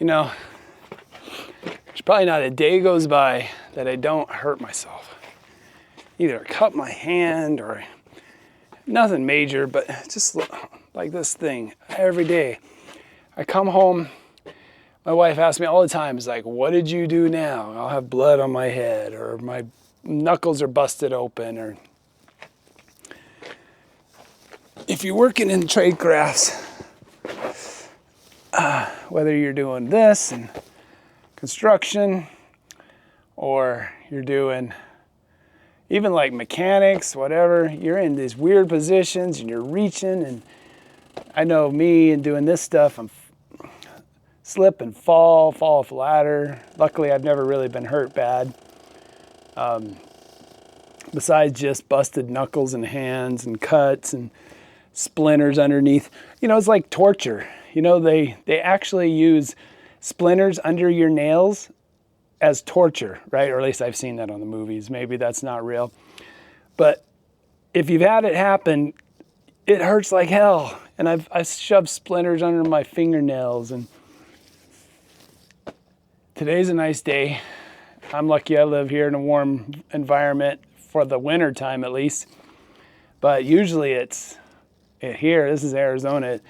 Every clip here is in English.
You know, there's probably not a day goes by that I don't hurt myself. Either cut my hand or nothing major, but just like this thing every day. I come home, my wife asks me all the time, is like, what did you do now? I'll have blood on my head, or my knuckles are busted open, or if you're working in trade crafts, whether you're doing this and construction, or you're doing even like mechanics, whatever, you're in these weird positions and you're reaching. And I know me and doing this stuff, I'm slip and fall off a ladder. Luckily, I've never really been hurt bad. Besides just busted knuckles and hands and cuts and splinters underneath. You know, it's like torture. You know, they actually use splinters under your nails as torture, right? Or at least I've seen that on the movies. Maybe that's not real. But if you've had it happen, it hurts like hell. And I've shoved splinters under my fingernails. And today's a nice day. I'm lucky I live here in a warm environment for the winter time at least. But usually it's here, this is Arizona,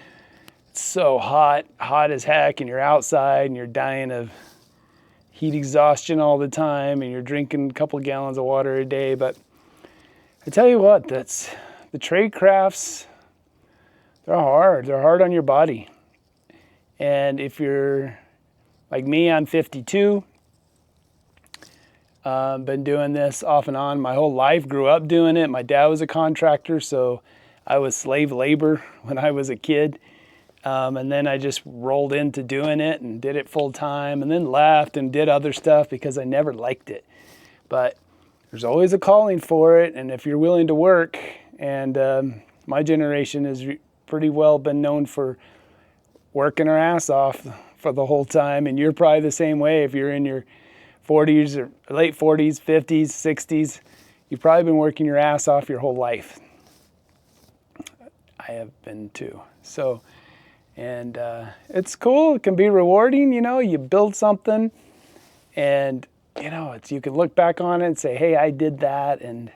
it's so hot as heck, and you're outside and you're dying of heat exhaustion all the time, and you're drinking a couple of gallons of water a day. But I tell you what, that's the trade crafts, they're hard on your body. And if you're like me, I'm 52, been doing this off and on my whole life, grew up doing it. My dad was a contractor, so I was slave labor when I was a kid. And then I just rolled into doing it and did it full time, and then left and did other stuff because I never liked it. But there's always a calling for it, and if you're willing to work, and my generation has pretty well been known for working our ass off for the whole time, and you're probably the same way. If you're in your 40s or late 40s, 50s, 60s, you've probably been working your ass off your whole life. I have been too. So. And it's cool. It can be rewarding. You know, you build something, and you know, you can look back on it and say, "Hey, I did that." And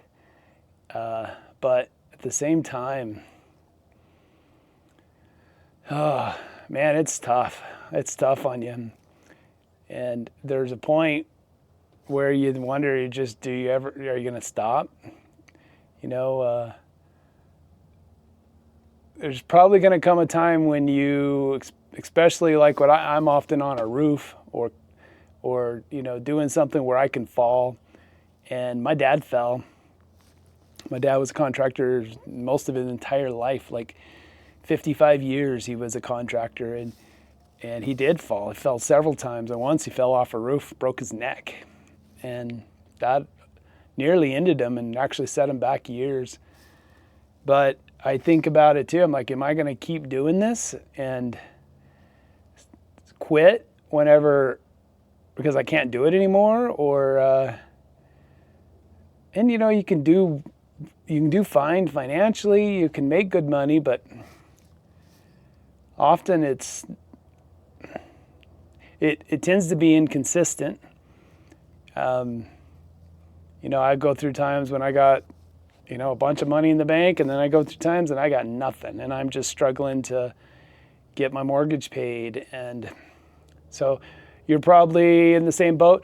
but at the same time, oh man, it's tough. It's tough on you. And there's a point where you wonder, are you going to stop? You know. There's probably going to come a time when you, especially like what I'm often on a roof or you know, doing something where I can fall. And my dad fell. My dad was a contractor most of his entire life, like 55 years he was a contractor, and he did fall. He fell several times, and once he fell off a roof, broke his neck, and that nearly ended him and actually set him back years. But I think about it too. I'm like, am I going to keep doing this and quit whenever, because I can't do it anymore? Or, and you know, you can do fine financially, you can make good money, but often it tends to be inconsistent. You know, I go through times when I got, you know, a bunch of money in the bank, and then I go through times and I got nothing, and I'm just struggling to get my mortgage paid. And so you're probably in the same boat,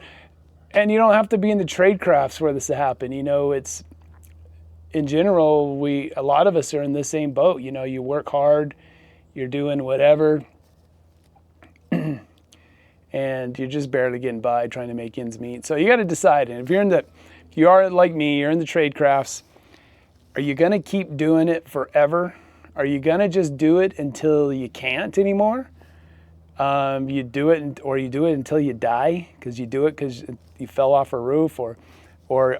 and you don't have to be in the trade crafts for this to happen. You know, it's in general, a lot of us are in the same boat. You know, you work hard, you're doing whatever, and you're just barely getting by trying to make ends meet. So you got to decide. And if you are like me, you're in the trade crafts, are you going to keep doing it forever? Are you going to just do it until you can't anymore? You do it until you die, because you do it because you fell off a roof, or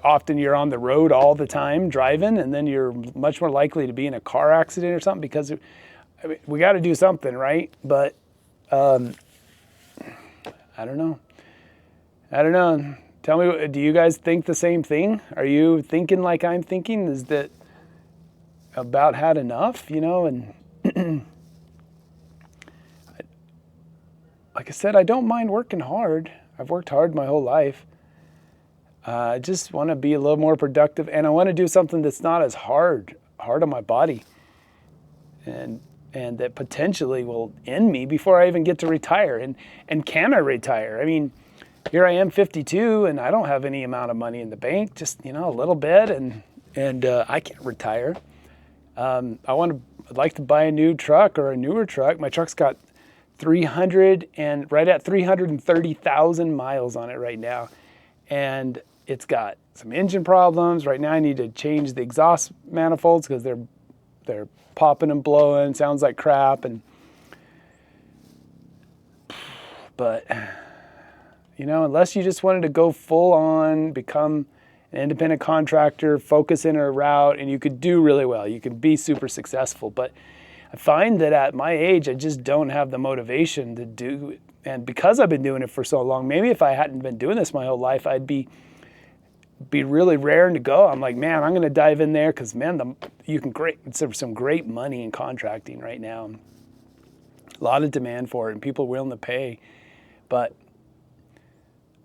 often you're on the road all the time driving, and then you're much more likely to be in a car accident or something, because we got to do something, right? But I don't know. Tell me, do you guys think the same thing? Are you thinking like I'm thinking? Is that about had enough, you know? And like I said, I don't mind working hard. I've worked hard my whole life. I just want to be a little more productive, and I want to do something that's not as hard on my body, and that potentially will end me before I even get to retire. And can I retire? I mean, here I am, 52, and I don't have any amount of money in the bank, just a little bit, and I can't retire. I'd like to buy a new truck or a newer truck. My truck's got right at 330,000 miles on it right now, and it's got some engine problems. Right now I need to change the exhaust manifolds because they're popping and blowing, sounds like crap. But unless you just wanted to go full on, become an independent contractor, focus in a route, and you could do really well, you could be super successful. But I find that at my age, I just don't have the motivation to do it. And because I've been doing it for so long, maybe if I hadn't been doing this my whole life, I'd be really raring to go. I'm like, man, I'm going to dive in there because, man, there's some great money in contracting right now. A lot of demand for it and people willing to pay. But,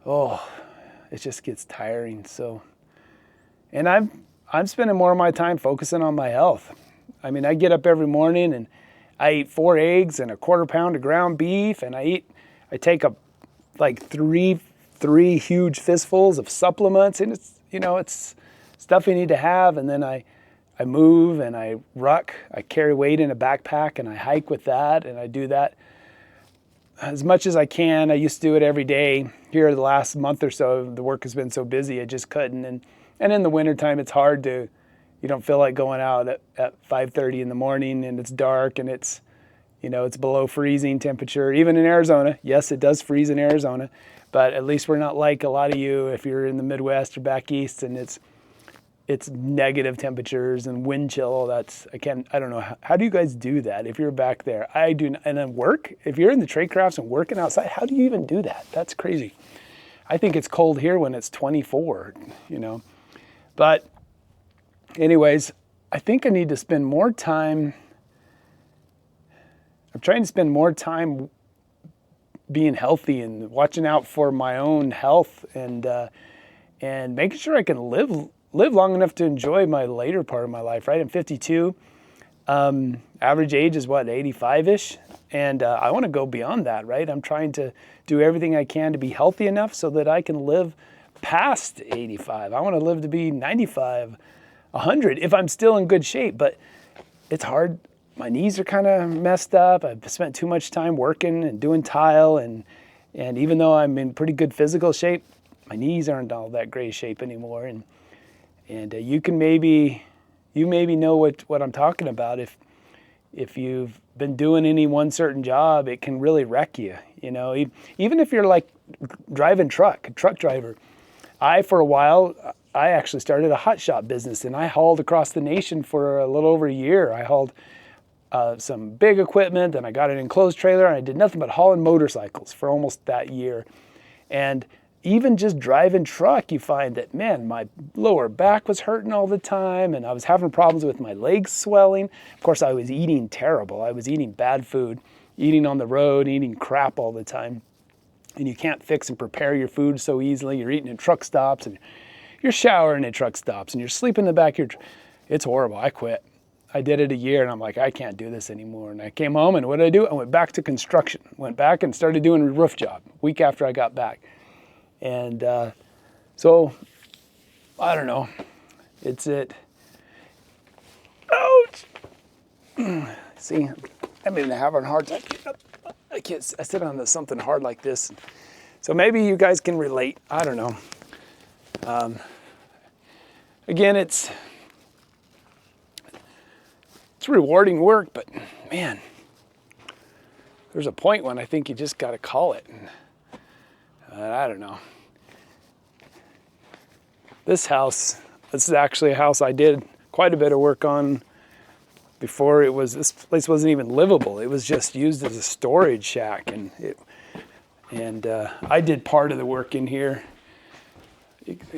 it just gets tiring. So, and I'm spending more of my time focusing on my health. I mean, I get up every morning and I eat 4 eggs and a quarter pound of ground beef, and I take three huge fistfuls of supplements, and it's stuff you need to have. And then I move and I ruck. I carry weight in a backpack and I hike with that, and I do that as much as I can. I used to do it every day. Here the last month or so, the work has been so busy I just couldn't. And in the wintertime, it's hard to, you don't feel like going out at 5:30 in the morning and it's dark and it's below freezing temperature. Even in Arizona, yes, it does freeze in Arizona, but at least we're not like a lot of you if you're in the Midwest or back east and it's negative temperatures and wind chill. I don't know. How do you guys do that if you're back there? I do. And then work, if you're in the trade crafts and working outside, how do you even do that? That's crazy. I think it's cold here when it's 24, But anyways, I think I need to spend more time. I'm trying to spend more time being healthy and watching out for my own health and making sure I can live long enough to enjoy my later part of my life, right? I'm 52. Average age is 85-ish. And I want to go beyond that, right? I'm trying to do everything I can to be healthy enough so that I can live past 85. I want to live to be 95, 100 if I'm still in good shape. But it's hard. My knees are kind of messed up. I've spent too much time working and doing tile. And even though I'm in pretty good physical shape, my knees aren't all that great shape anymore. And you maybe know what I'm talking about. If you've been doing any one certain job, it can really wreck you. Even if you're like driving a truck driver. For a while, I actually started a hot shop business, and I hauled across the nation for a little over a year. I hauled some big equipment, and I got an enclosed trailer, and I did nothing but hauling motorcycles for almost that year. And even just driving truck, you find that, man, my lower back was hurting all the time, and I was having problems with my legs swelling. Of course, I was eating terrible. I was eating bad food, eating on the road, eating crap all the time. And you can't fix and prepare your food so easily. You're eating in truck stops, and you're showering at truck stops, and you're sleeping in the back of your truck. It's horrible. I quit. I did it a year, and I'm like, I can't do this anymore. And I came home, and what did I do? I went back to construction. Went back and started doing a roof job a week after I got back. And so, I don't know. Ouch! See, I'm even having a hard time. I sit on something hard like this. So maybe you guys can relate. I don't know. Again, it's rewarding work, but man, there's a point when I think you just got to call it. I don't know. This is actually a house I did quite a bit of work on before this place wasn't even livable. It was just used as a storage shack, and I did part of the work in here.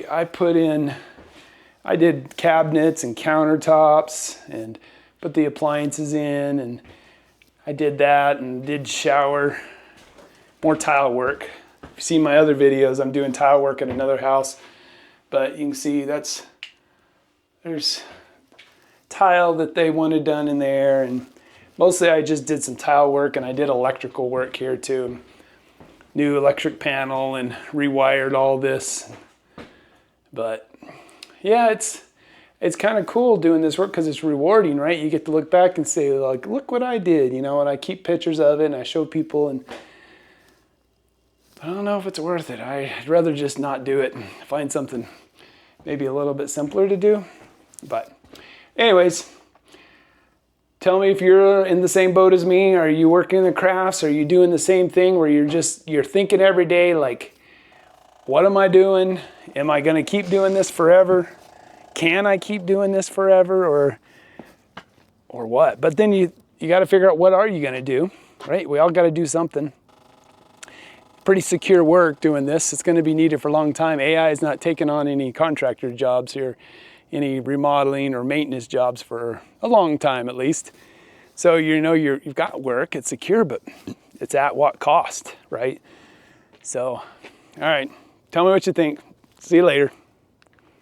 I did cabinets and countertops and put the appliances in, and I did that and did shower more tile work. If you've seen my other videos, I'm doing tile work at another house, but you can see there's tile that they wanted done in there, and mostly I just did some tile work, and I did electrical work here too. New electric panel and rewired all this. But yeah, it's kind of cool doing this work because it's rewarding, right? You get to look back and say, like, look what I did, you know, and I keep pictures of it and I show people, and I don't know if it's worth it. I'd rather just not do it and find something maybe a little bit simpler to do. But anyways, tell me if you're in the same boat as me. Are you working in the crafts? Are you doing the same thing where you're thinking every day, like, what am I doing? Am I going to keep doing this forever? Can I keep doing this forever, or what? But then you got to figure out, what are you going to do, right? We all got to do something. Pretty secure work doing this. It's going to be needed for a long time. AI is not taking on any contractor jobs here, any remodeling or maintenance jobs for a long time at least. So you know you've got work, it's secure, but it's at what cost, right? So, all right, tell me what you think. See you later.